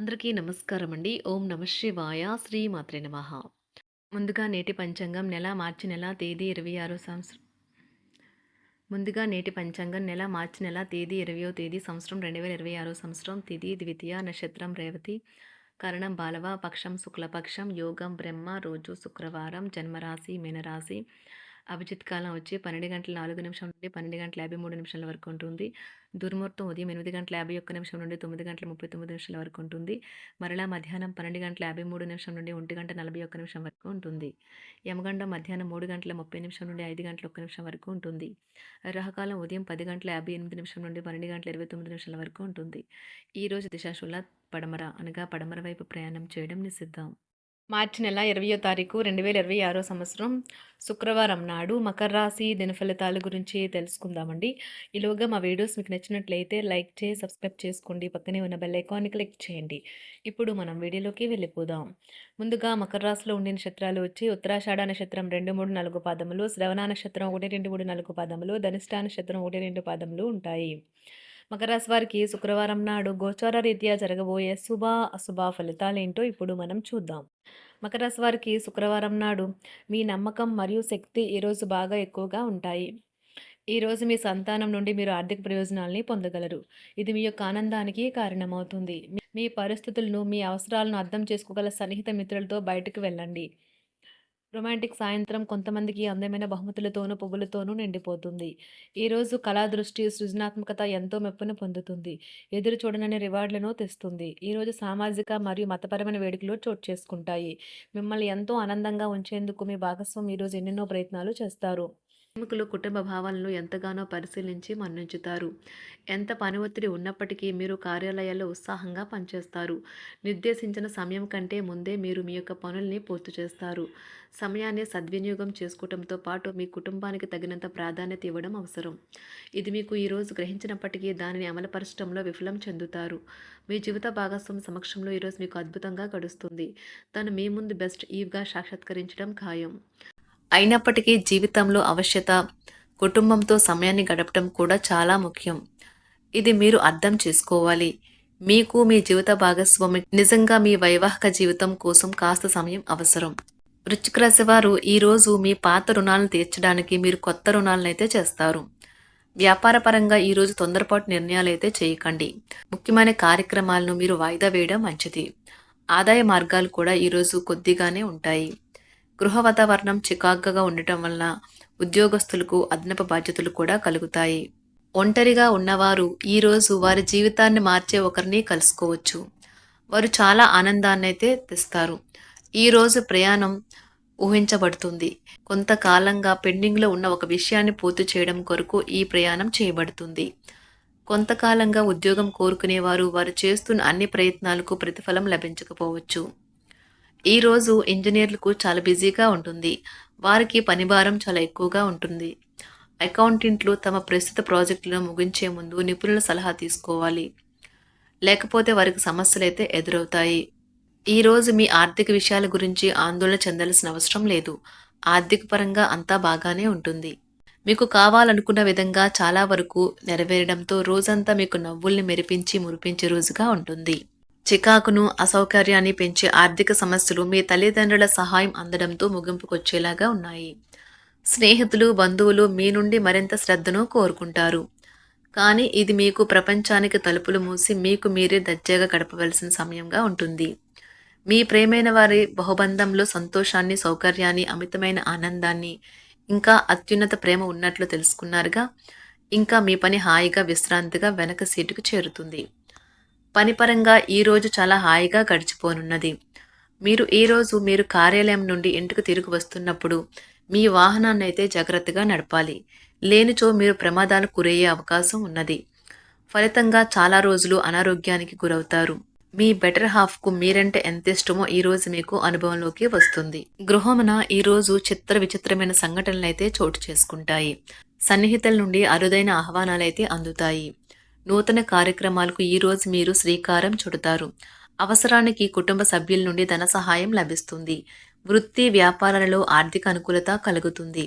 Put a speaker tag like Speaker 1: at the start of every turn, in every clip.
Speaker 1: అందరికీ నమస్కారం అండి. ఓం నమః శివాయ. శ్రీ మాత్రే నమః. ముందుగా నేటి పంచాంగం నెల మార్చి నెల తేదీ 26 సంవత్సరం. మార్చి నెల తేదీ 20వ తేదీ సంవత్సరం 2026 సంవత్సరం. తిథి ద్వితీయ, నక్షత్రం రేవతి, కరణం బాలవ, పక్షం శుక్లపక్షం, యోగం బ్రహ్మ, రోజు శుక్రవారం, జన్మరాశి మీనరాశి. అభిజిత్ కాలం వచ్చి 12:04 నుండి 12:53 వరకు ఉంటుంది. దుర్ముహూర్తం ఉదయం 8:51 నుండి 9:39 వరకు ఉంటుంది. మరలా మధ్యాహ్నం 12:53 నుండి 1:41 వరకు ఉంటుంది. యమగండం మధ్యాహ్నం 3:30 నుండి 5:01 వరకు ఉంటుంది. రాహుకాలం ఉదయం 10:58 నుండి 12:29 వరకు ఉంటుంది. ఈరోజు దిశాశూల పడమర అనగా పడమర వైపు ప్రయాణం చేయడం నిషిద్ధం. మార్చి నెల 20వ తారీఖు 2026 సంవత్సరం శుక్రవారం నాడు మకర రాశి దినఫలితాల గురించి తెలుసుకుందామండి. ఈలోగా మా వీడియోస్ మీకు నచ్చినట్లయితే లైక్ చేసి సబ్స్క్రైబ్ చేసుకోండి. పక్కనే ఉన్న బెల్ ఐకాన్ని క్లిక్ చేయండి. ఇప్పుడు మనం వీడియోలోకి వెళ్ళిపోదాం. ముందుగా మకర రాశిలో ఉండే నక్షత్రాలు వచ్చి ఉత్తరాషాఢ నక్షత్రం 2, 3, 4 పాదములు, శ్రవణ నక్షత్రం 1, 2, 3, 4 పాదములు, ధనిష్ఠ నక్షత్రం 1, 2 పాదములు ఉంటాయి. మకర రాశి వారికి శుక్రవారం నాడు గోచార రీత్యా జరగబోయే శుభ అశుభ ఫలితాలేంటో ఇప్పుడు మనం చూద్దాం. మకర రాశి వారికి శుక్రవారం నాడు మీ నమ్మకం మరియు శక్తి ఈరోజు బాగా ఎక్కువగా ఉంటాయి. ఈరోజు మీ సంతానం నుండి మీరు ఆర్థిక ప్రయోజనాల్ని పొందగలరు. ఇది మీ యొక్క ఆనందానికి కారణమవుతుంది. మీ పరిస్థితులను, మీ అవసరాలను అర్థం చేసుకోగల సన్నిహిత మిత్రులతో బయటకు వెళ్ళండి. రొమాంటిక్ సాయంత్రం కొంతమందికి అందమైన బహుమతులతోనూ, పువ్వులతోనూ నిండిపోతుంది. ఈరోజు కళా దృష్టి, సృజనాత్మకత ఎంతో మెప్పును పొందుతుంది. ఎదురు చూడనని రివార్డులను తెస్తుంది. ఈరోజు సామాజిక మరియు మతపరమైన వేడుకలు చోటు చేసుకుంటాయి. మిమ్మల్ని ఎంతో ఆనందంగా ఉంచేందుకు మీ భాగస్వామి ఈరోజు ఎన్నెన్నో ప్రయత్నాలు చేస్తారు. ప్రేమికులు కుటుంబ భావాలను ఎంతగానో పరిశీలించి మన్నించుతారు. ఎంత పని ఒత్తిడి ఉన్నప్పటికీ మీరు కార్యాలయాల్లో ఉత్సాహంగా పనిచేస్తారు. నిర్దేశించిన సమయం కంటే ముందే మీరు మీ యొక్క పనుల్ని పూర్తి చేస్తారు. సమయాన్ని సద్వినియోగం చేసుకోవడంతో పాటు మీ కుటుంబానికి తగినంత ప్రాధాన్యత ఇవ్వడం అవసరం. ఇది మీకు ఈరోజు గ్రహించినప్పటికీ దానిని అమలుపరచడంలో విఫలం చెందుతారు. మీ జీవిత భాగస్వామి సమక్షంలో ఈరోజు మీకు అద్భుతంగా గడుస్తుంది. తను మీ ముందు బెస్ట్ ఈవ్గా సాక్షాత్కరించడం ఖాయం. అయినప్పటికీ జీవితంలో అవశ్యత, కుటుంబంతో సమయాన్ని గడపడం కూడా చాలా ముఖ్యం. ఇది మీరు అర్థం చేసుకోవాలి. మీకు మీ జీవిత భాగస్వామి నిజంగా మీ వైవాహిక జీవితం కోసం కాస్త సమయం అవసరం. వృశ్చిక రాశి వారు ఈరోజు మీ పాత రుణాలను తీర్చడానికి మీరు కొత్త రుణాలనైతే చేస్తారు. వ్యాపారపరంగా ఈరోజు తొందరపాటు నిర్ణయాలైతే చేయకండి. ముఖ్యమైన కార్యక్రమాలను మీరు వాయిదా వేయడం మంచిది. ఆదాయ మార్గాలు కూడా ఈరోజు కొద్దిగానే ఉంటాయి. గృహ వాతావరణం చికాకుగా ఉండటం వల్ల ఉద్యోగస్తులకు అదనపు బాధ్యతలు కూడా కలుగుతాయి. ఒంటరిగా ఉన్నవారు ఈరోజు వారి జీవితాన్ని మార్చే ఒకరిని కలుసుకోవచ్చు. వారు చాలా ఆనందాన్ని అయితే తెస్తారు. ఈరోజు ప్రయాణం ఊహించబడుతుంది. కొంతకాలంగా పెండింగ్లో ఉన్న ఒక విషయాన్ని పూర్తి చేయడం కొరకు ఈ ప్రయాణం చేయబడుతుంది. కొంతకాలంగా ఉద్యోగం కోరుకునేవారు వారు చేస్తున్న అన్ని ప్రయత్నాలకు ప్రతిఫలం లభించకపోవచ్చు. ఈరోజు ఇంజనీర్లకు చాలా బిజీగా ఉంటుంది. వారికి పనిభారం చాలా ఎక్కువగా ఉంటుంది. అకౌంటెంట్లు తమ ప్రస్తుత ప్రాజెక్టులను ముగించే ముందు నిపుణుల సలహా తీసుకోవాలి. లేకపోతే వారికి సమస్యలు అయితే ఎదురవుతాయి. ఈరోజు మీ ఆర్థిక విషయాల గురించి ఆందోళన చెందాల్సిన అవసరం లేదు. ఆర్థిక పరంగా అంతా బాగానే ఉంటుంది. మీకు కావాలనుకున్న విధంగా చాలా వరకు నెరవేరడంతో రోజంతా మీకు నవ్వుల్ని మెరిపించి మురిపించే రోజుగా ఉంటుంది. చికాకును, అసౌకర్యాన్ని పెంచే ఆర్థిక సమస్యలు మీ తల్లిదండ్రుల సహాయం అందడంతో ముగింపుకొచ్చేలాగా ఉన్నాయి. స్నేహితులు, బంధువులు మీ నుండి మరింత శ్రద్ధను కోరుకుంటారు. కానీ ఇది మీకు ప్రపంచానికి తలుపులు మూసి మీకు మీరే దర్జాగా గడపవలసిన సమయంగా ఉంటుంది. మీ ప్రేమైన వారి బహుబంధంలో సంతోషాన్ని, సౌకర్యాన్ని, అమితమైన ఆనందాన్ని, ఇంకా అత్యున్నత ప్రేమ ఉన్నట్లు తెలుసుకున్నారుగా. ఇంకా మీ పని హాయిగా, విశ్రాంతిగా వెనక సీటుకు చేరుతుంది. పనిపరంగా ఈరోజు చాలా హాయిగా గడిచిపోనున్నది. మీరు కార్యాలయం నుండి ఇంటికి తిరిగి వస్తున్నప్పుడు మీ వాహనాన్ని అయితే జాగ్రత్తగా నడపాలి. లేనిచో మీరు ప్రమాదాలకు గురయ్యే అవకాశం ఉన్నది. ఫలితంగా చాలా రోజులు అనారోగ్యానికి గురవుతారు. మీ బెటర్ హాఫ్కు మీరంటే ఎంత ఇష్టమో ఈరోజు మీకు అనుభవంలోకి వస్తుంది. గృహమున ఈరోజు చిత్ర విచిత్రమైన సంఘటనలు అయితే చోటు చేసుకుంటాయి. సన్నిహితుల నుండి అరుదైన ఆహ్వానాలైతే అందుతాయి. నూతన కార్యక్రమాలకు ఈరోజు మీరు శ్రీకారం చుడతారు. అవసరానికి కుటుంబ సభ్యుల నుండి ధన సహాయం లభిస్తుంది. వృత్తి వ్యాపారాలలో ఆర్థిక అనుకూలత కలుగుతుంది.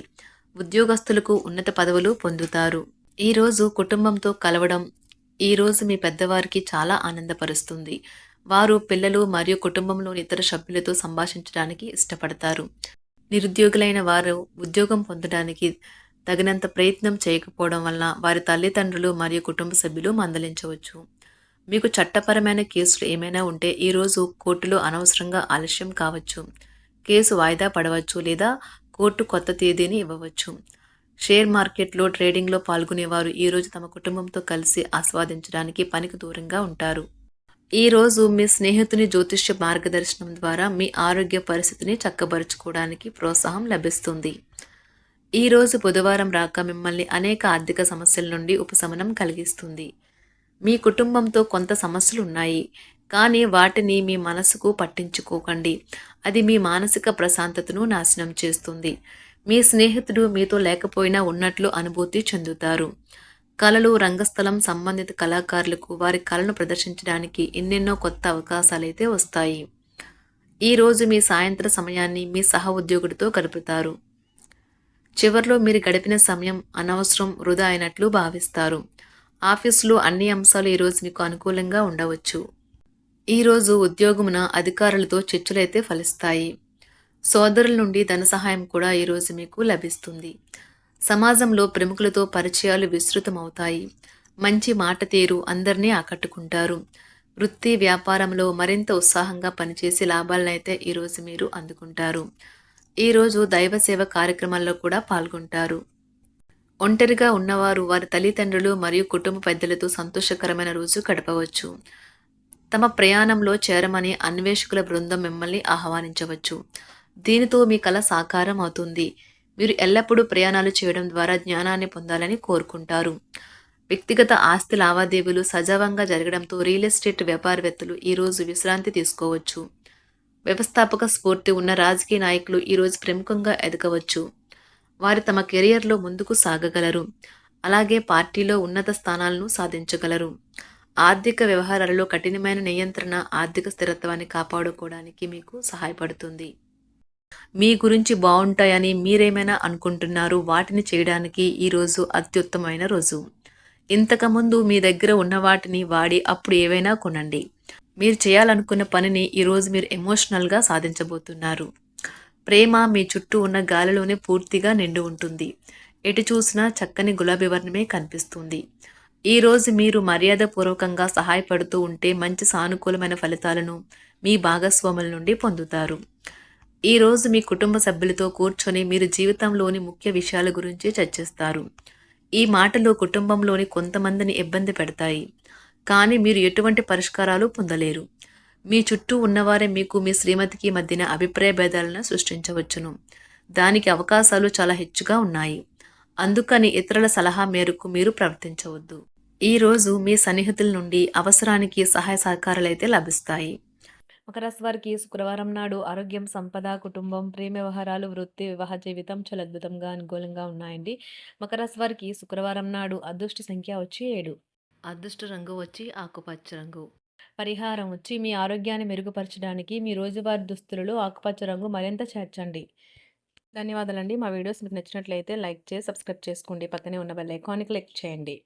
Speaker 1: ఉద్యోగస్తులకు ఉన్నత పదవులు పొందుతారు. ఈరోజు కుటుంబంతో కలవడం ఈరోజు మీ పెద్దవారికి చాలా ఆనందపరుస్తుంది. వారు పిల్లలు మరియు కుటుంబంలోని ఇతర సభ్యులతో సంభాషించడానికి ఇష్టపడతారు. నిరుద్యోగులైన వారు ఉద్యోగం పొందడానికి తగినంత ప్రయత్నం చేయకపోవడం వలన వారి తల్లిదండ్రులు మరియు కుటుంబ సభ్యులు మందలించవచ్చు. మీకు చట్టపరమైన కేసులు ఏమైనా ఉంటే ఈరోజు కోర్టులో అనవసరంగా ఆలస్యం కావచ్చు. కేసు వాయిదా పడవచ్చు లేదా కోర్టు కొత్త తేదీని ఇవ్వవచ్చు. షేర్ మార్కెట్లో ట్రేడింగ్లో పాల్గొనేవారు ఈరోజు తమ కుటుంబంతో కలిసి ఆస్వాదించడానికి పనికి దూరంగా ఉంటారు. ఈరోజు మీ స్నేహితుని జ్యోతిష్య మార్గదర్శనం ద్వారా మీ ఆరోగ్య పరిస్థితిని చక్కబరుచుకోవడానికి ప్రోత్సాహం లభిస్తుంది. ఈరోజు బుధవారం రాక మిమ్మల్ని అనేక ఆర్థిక సమస్యల నుండి ఉపశమనం కలిగిస్తుంది. మీ కుటుంబంతో కొంత సమస్యలు ఉన్నాయి, కానీ వాటిని మీ మనసుకు పట్టించుకోకండి. అది మీ మానసిక ప్రశాంతతను నాశనం చేస్తుంది. మీ స్నేహితుడు మీతో లేకపోయినా ఉన్నట్లు అనుభూతి చెందుతారు. కళలు, రంగస్థలం సంబంధిత కళాకారులకు వారి కళను ప్రదర్శించడానికి ఎన్నెన్నో కొత్త అవకాశాలైతే వస్తాయి. ఈరోజు మీ సాయంత్ర సమయాన్ని మీ సహ ఉద్యోగుడితో గడుపుతారు. చివర్లో మీరు గడిపిన సమయం అనవసరం, వృధా అయినట్లు భావిస్తారు. ఆఫీసులో అన్ని అంశాలు ఈరోజు మీకు అనుకూలంగా ఉండవచ్చు. ఈరోజు ఉద్యోగమున అధికారులతో చర్చలైతే ఫలిస్తాయి. సోదరుల నుండి ధన సహాయం కూడా ఈరోజు మీకు లభిస్తుంది. సమాజంలో ప్రముఖులతో పరిచయాలు విస్తృతమవుతాయి. మంచి మాట తీరు అందరినీ ఆకట్టుకుంటారు. వృత్తి వ్యాపారంలో మరింత ఉత్సాహంగా పనిచేసి లాభాలనైతే ఈరోజు మీరు అందుకుంటారు. ఈరోజు దైవ సేవ కార్యక్రమాల్లో కూడా పాల్గొంటారు. ఒంటరిగా ఉన్నవారు వారి తల్లిదండ్రులు మరియు కుటుంబ పెద్దలతో సంతోషకరమైన రోజు గడపవచ్చు. తమ ప్రయాణంలో చేరమని అన్వేషకుల బృందం మిమ్మల్ని ఆహ్వానించవచ్చు. దీనితో మీ కల సాకారం అవుతుంది. మీరు ఎల్లప్పుడూ ప్రయాణాలు చేయడం ద్వారా జ్ఞానాన్ని పొందాలని కోరుకుంటారు. వ్యక్తిగత ఆస్తి లావాదేవీలు సజావంగా జరగడంతో రియల్ ఎస్టేట్ వ్యాపారవేత్తలు ఈరోజు విశ్రాంతి తీసుకోవచ్చు. వ్యవస్థాపక స్ఫూర్తి ఉన్న రాజకీయ నాయకులు ఈరోజు ప్రముఖంగా ఎదగవచ్చు. వారు తమ కెరియర్లో ముందుకు సాగగలరు. అలాగే పార్టీలో ఉన్నత స్థానాలను సాధించగలరు. ఆర్థిక వ్యవహారాలలో కఠినమైన నియంత్రణ ఆర్థిక స్థిరత్వాన్ని కాపాడుకోవడానికి మీకు సహాయపడుతుంది. మీ గురించి బాగుంటాయని మీరేమైనా అనుకుంటున్నారు, వాటిని చేయడానికి ఈరోజు అత్యుత్తమైన రోజు. ఇంతకుముందు మీ దగ్గర ఉన్న వాటిని వాడి అప్పుడు ఏవైనా కొనండి. మీరు చేయాలనుకున్న పనిని ఈరోజు మీరు ఎమోషనల్గా సాధించబోతున్నారు. ప్రేమ మీ చుట్టూ ఉన్న గాలిలోనే పూర్తిగా నిండి ఉంటుంది. ఎటు చూసినా చక్కని గులాబీ వర్ణమే కనిపిస్తుంది. ఈరోజు మీరు మర్యాదపూర్వకంగా సహాయపడుతూ ఉంటే మంచి సానుకూలమైన ఫలితాలను మీ భాగస్వాముల నుండి పొందుతారు. ఈరోజు మీ కుటుంబ సభ్యులతో కూర్చొని మీరు జీవితంలోని ముఖ్య విషయాల గురించి చర్చిస్తారు. ఈ మాటలు కుటుంబంలోని కొంతమందిని ఇబ్బంది పెడతాయి, కానీ మీరు ఎటువంటి పరిష్కారాలు పొందలేరు. మీ చుట్టూ ఉన్నవారే మీకు మీ శ్రీమతికి మధ్యన అభిప్రాయ భేదాలను సృష్టించవచ్చును. దానికి అవకాశాలు చాలా హెచ్చుగా ఉన్నాయి. అందుకని ఇతరుల సలహా మేరకు మీరు ప్రవర్తించవద్దు. ఈరోజు మీ సన్నిహితుల నుండి అవసరానికి సహాయ సహకారాలైతే లభిస్తాయి. మకర రాశి వారికి శుక్రవారం నాడు ఆరోగ్యం, సంపద, కుటుంబం, ప్రేమ వ్యవహారాలు, వృత్తి, వివాహ జీవితం చాలా అద్భుతంగా అనుకూలంగా ఉన్నాయండి. మకర రాశి వారికి శుక్రవారం నాడు అదృష్ట సంఖ్య వచ్చి 7. అదృష్ట రంగు వచ్చి ఆకుపచ్చ రంగు. పరిహారం వచ్చి మీ ఆరోగ్యాన్ని మెరుగుపరచడానికి మీ రోజువారీ దుస్తులలో ఆకుపచ్చ రంగు మరింత చేర్చండి. ధన్యవాదాలండి. మా వీడియోస్ మీకు నచ్చినట్లయితే లైక్ చేసి సబ్స్క్రైబ్ చేసుకోండి. పక్కనే ఉన్న బెల్ ఐకాన్ని క్లిక్ చేయండి.